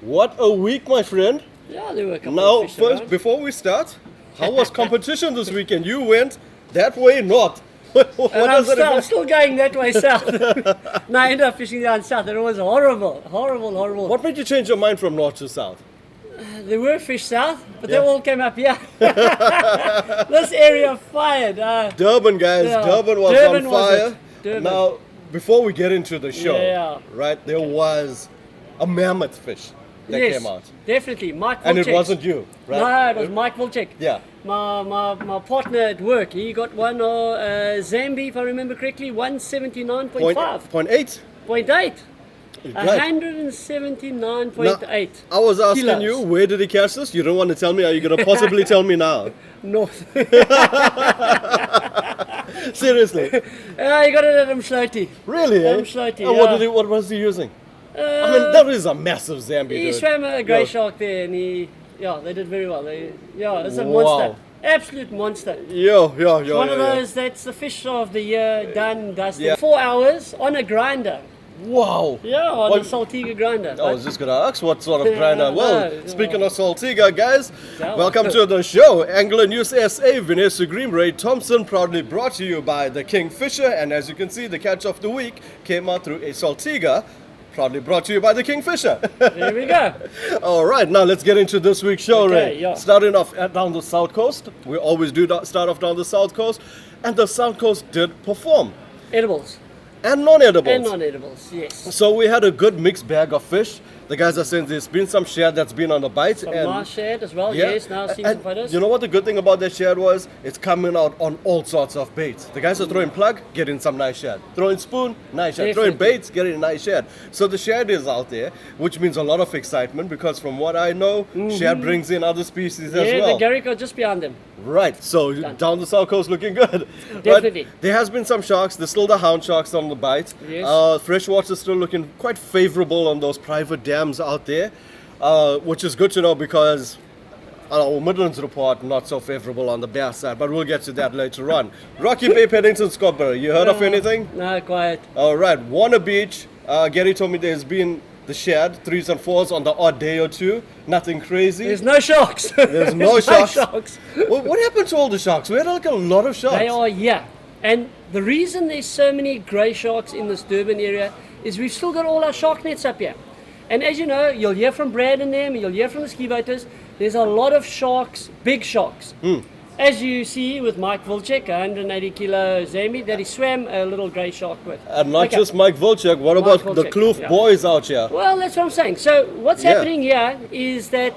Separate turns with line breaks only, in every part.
What a week, my friend.
Yeah, there were a couple
Now,
of fish
first,
around.
before we start, how was competition this weekend? You went that way north. What
And
does it
I'm still going that way south. No, I ended up fishing down south and it was horrible.
What made you change your mind from north to south?
There were fish south, but
Yeah.
they all came up here. This area fired.
Durban, guys.
Yeah.
Durban was
Durban
on
was
fire.
it. Durban.
Now, before we get into the show,
Yeah.
right, there was a mammoth fish that
yes,
came out.
definitely. Mike
And it
Volchek.
wasn't you, right?
No, it was Mike Volchek.
Yeah.
My partner at work, he got one Zambi, if I remember correctly, 179.5.
0.8?
0.8.
Right.
179.8.
I was asking
kilos.
you, where did he catch this? You don't want to tell me. Are you going to possibly tell me now?
North.
Seriously?
He got it at Mshloti.
Really? Eh?
Mshloti,
And
yeah.
what was he using? I mean, that is a massive Zambi,
He
dude.
swam a grey
Yo.
shark there and they did very well. It's a
Wow.
monster. Absolute monster.
Yo.
One of those, that's the fish of the year, done, dusted.
Yeah.
4 hours on a grinder.
Wow.
Yeah, on
What-
a Saltiga grinder.
I was just going to ask what sort of grinder. Well,
No,
speaking of Saltiga, guys,
Yeah.
welcome to the show. Angler News SA, Vanessa Green, Ray Thompson, proudly brought to you by the Kingfisher. And as you can see, the catch of the week came out through a Saltiga, proudly brought to you by the Kingfisher.
There we go.
All right, now let's get into this week's show,
Okay,
Ray.
yeah.
Starting off down the south coast. We always do start off down the south coast. And the south coast did perform.
Edibles.
And non-edibles.
And non-edibles, yes.
So we had a good mixed bag of fish. The guys are saying there's been some shad that's been on the bite.
Some
and
nice shad as well,
yeah,
yes. Now I've seen
and
some photos.
you know what the good thing about that shad was? It's coming out on all sorts of baits. The guys are throwing plug, getting some nice shad. Throwing spoon, nice shad. Throwing
Definitely.
baits, getting a nice shad. So the shad is out there, which means a lot of excitement because from what I know, shad brings in other species as
yeah,
well.
the Garrick are just behind them.
Right, so down the south coast looking good.
Definitely.
But there has been some sharks. There's still the hound sharks on the bite.
Yes.
Freshwater still looking quite favorable on those private dams out there, which is good to know because our Midlands report not so favorable on the Bear side, but we'll get to that later on. Rocky Bay, Paddington, Scotbury. You heard of anything?
No, quiet.
All right, Warner Beach. Gary told me there's been the shad, 3s and 4s on the odd day or two. Nothing crazy.
There's no sharks.
There's no sharks.
No sharks.
What happened to all the sharks? We had like a lot of sharks.
They are here. And the reason there's so many grey sharks in this Durban area is we've still got all our shark nets up here. And as you know, you'll hear from Brad and them, you'll hear from the ski boaters, there's a lot of sharks, big sharks. As you see with Mike Volchek, 180 kilo Zambi, that he swam a little grey shark with.
And not
Okay.
just Mike Volchek, what about the
Volchek,
Kloof
yeah.
boys out here?
Well, that's what I'm saying. So what's
Yeah.
happening here is that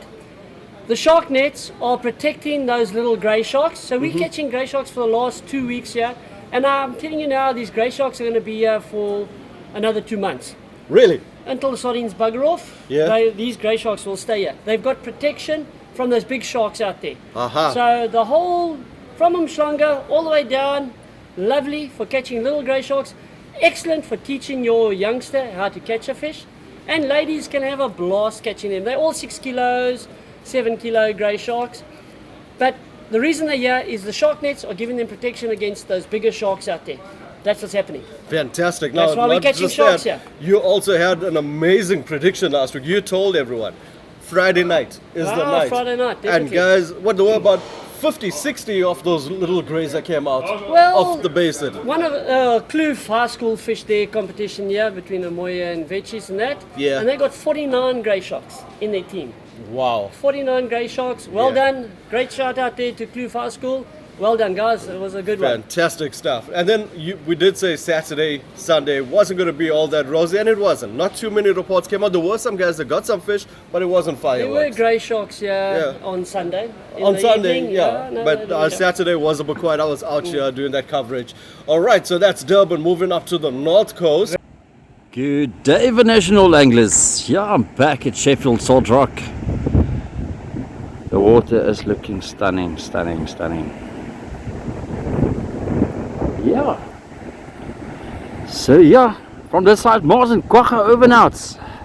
the shark nets are protecting those little grey sharks. So we're catching grey sharks for the last 2 weeks here. And I'm telling you now, these grey sharks are going to be here for another 2 months.
Really?
Until the sardines bugger off,
Yeah.
these grey sharks will stay here. They've got protection from those big sharks out there.
Aha.
So the whole, from Umhlanga all the way down, lovely for catching little grey sharks, excellent for teaching your youngster how to catch a fish, and ladies can have a blast catching them. They're all 6 kilos, 7 kilo grey sharks, but the reason they're here is the shark nets are giving them protection against those bigger sharks out there. That's what's happening.
Fantastic.
That's
now,
why we're
not
catching
just
sharks
that,
here.
you also had an amazing prediction last week. You told everyone Friday night is the
Ah,
night.
Friday night,
And
definitely.
guys, what there were about 50, 60 of those little greys that came out
Well,
off the basin.
One of Kloof High School fish day competition here between Amoya and Vetchis and that.
Yeah.
And they got 49 grey sharks in their team.
Wow.
49 grey sharks. Well
Yeah.
done. Great shout out there to Kloof High School. Well done, guys. It was a good one.
Fantastic stuff. And then we did say Saturday, Sunday wasn't going to be all that rosy, and it wasn't. Not too many reports came out. There were some guys that got some fish, but it wasn't
There were
fireworks.
grey sharks here
Yeah.
on Sunday. in
On
the
Sunday,
evening.
yeah.
No,
But
there we go.
Saturday was a bit quiet. I was out here doing that coverage. All right, so that's Durban. Moving up to the north coast.
Good day, national anglers. Yeah, I'm back at Sheffield Salt Rock. The water is looking stunning, stunning, stunning. Yeah. So yeah, from this side, Martin Quacha over and out.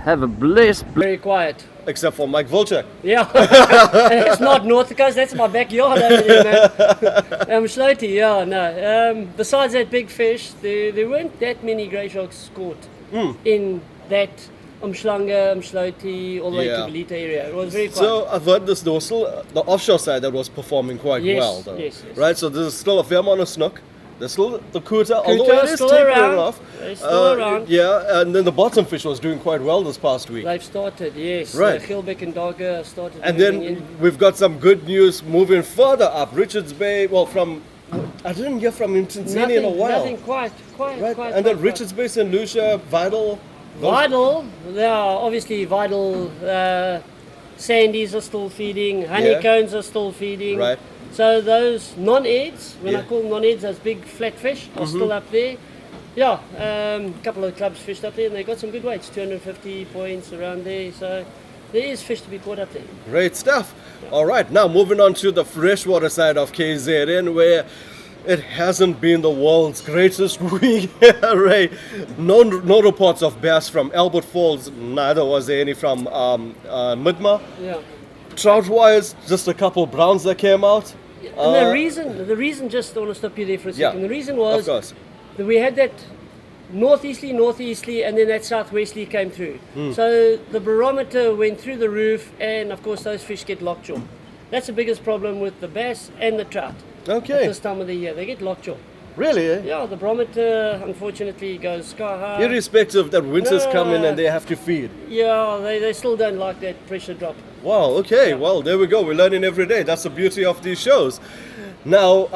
Have a blessed.
Very quiet.
Except for Mike Volchek.
Yeah, it's not North Coast, that's my backyard over there, man. Slotey, yeah, no. Besides that big fish, there weren't that many grey sharks caught in that Umhlanga, Umshloti, all the way to
Yeah.
Belita area. It was very quiet.
So I've heard there was still the offshore side that was performing quite
Yes,
well, though.
yes.
Right, so there's still a fair amount of snook. There's still the kuta, although
Kuta
it is
still
tapering
around.
off.
They're still around.
Yeah, and then the bottom fish was doing quite well this past week.
They've started, yes.
Right.
Gilbeck and Dogger started.
And
moving
then
in.
we've got some good news moving further up. Richards Bay, well, I didn't hear from him in a while.
Nothing, quiet.
Right,
quiet,
and then
quiet.
Richards Bay, St. Lucia, Vital.
Vital, they are obviously vital. Sandies are still feeding, honeycombs are still feeding.
Right.
So those non-eds, when I
Yeah.
call them non-eds, those big flat fish are still up there. Yeah, a couple of clubs fished up there and they got some good weights, 250 points around there. So there is fish to be caught up there.
Great stuff. All right, now moving on to the freshwater side of KZN, where it hasn't been the world's greatest week, Ray. No reports of bass from Albert Falls, neither was there any from Midma.
Yeah.
Trout-wise, just a couple browns that came out.
And the reason, just I want to stop you there for a
Yeah,
second. The reason
of
was
course.
that we had that northeasterly, and then that southwesterly came through.
Hmm.
So the barometer went through the roof, and of course those fish get lockjaw. That's the biggest problem with the bass and the trout.
Okay.
At this time of the year, they get lockjaw.
Really, eh?
Yeah, the barometer unfortunately goes sky high.
Irrespective that winters come in
No.
and they have to feed.
Yeah, they still don't like that pressure drop.
Wow, okay, well, there we go. We're learning every day. That's the beauty of these shows. Now,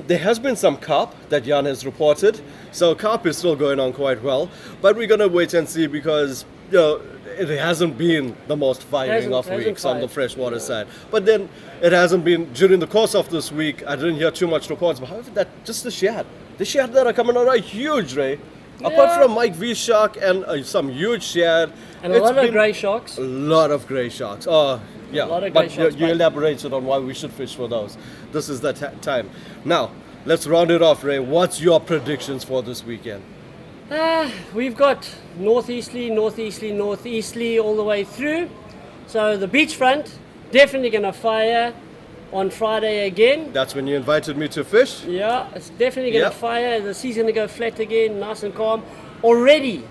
there has been some carp that Jan has reported. So carp is still going on quite well. But we're going to wait and see because, you know, it hasn't been the most firing of
Hasn't
weeks on the
fired.
freshwater side. But then it hasn't been, during the course of this week, I didn't hear too much reports. But however, just the shad that are coming out are huge, Ray. Apart
Yeah.
from Mike V Shark and some huge shad.
And a
it's
lot of
been
grey sharks.
a lot of grey sharks. Oh, yeah.
A lot of
but
grey sharks,
you
but-
elaborated on why we should fish for those. This is the time. Now, let's round it off, Ray. What's your predictions for this weekend?
We've got northeasterly all the way through. So the beachfront definitely going to fire on Friday again.
That's when you invited me to fish.
Yeah, it's definitely going to
Yep.
fire. The sea's going to go flat again, nice and calm. Already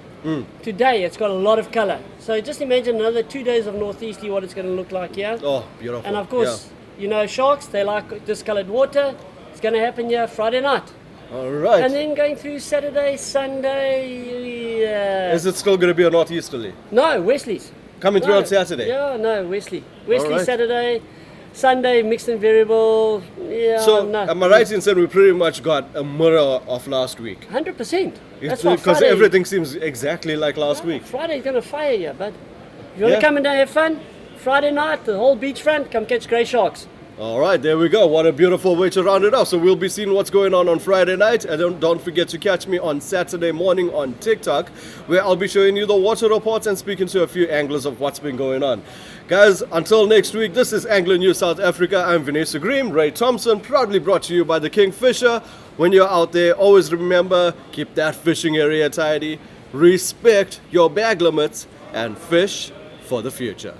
today, it's got a lot of color. So just imagine another 2 days of northeasterly, what it's going to look like here.
Oh, beautiful.
And of course, you know, sharks, they like discolored water. It's going to happen here Friday night.
Yeah. All right.
And then going through Saturday, Sunday.
Is it still going to be a northeasterly?
No, Wesley's.
Coming through
No.
on Saturday?
Yeah, no, Wesley. Wesley
right.
Saturday, Sunday mixed and variable. Yeah,
So,
no.
am I right in saying we pretty much got a mirror of last week?
100%. That's why
Because
Friday,
everything seems exactly like last week.
Friday's going to fire you, bud. If you want
Yeah.
to come and have fun, Friday night, the whole beachfront, come catch grey sharks.
All right, there we go. What a beautiful way to round it off. So we'll be seeing what's going on Friday night. And don't forget to catch me on Saturday morning on TikTok, where I'll be showing you the water reports and speaking to a few anglers of what's been going on. Guys, until next week, this is Angler News South Africa. I'm Vanessa Green, Ray Thompson, proudly brought to you by the Kingfisher. When you're out there, always remember, keep that fishing area tidy, respect your bag limits, and fish for the future.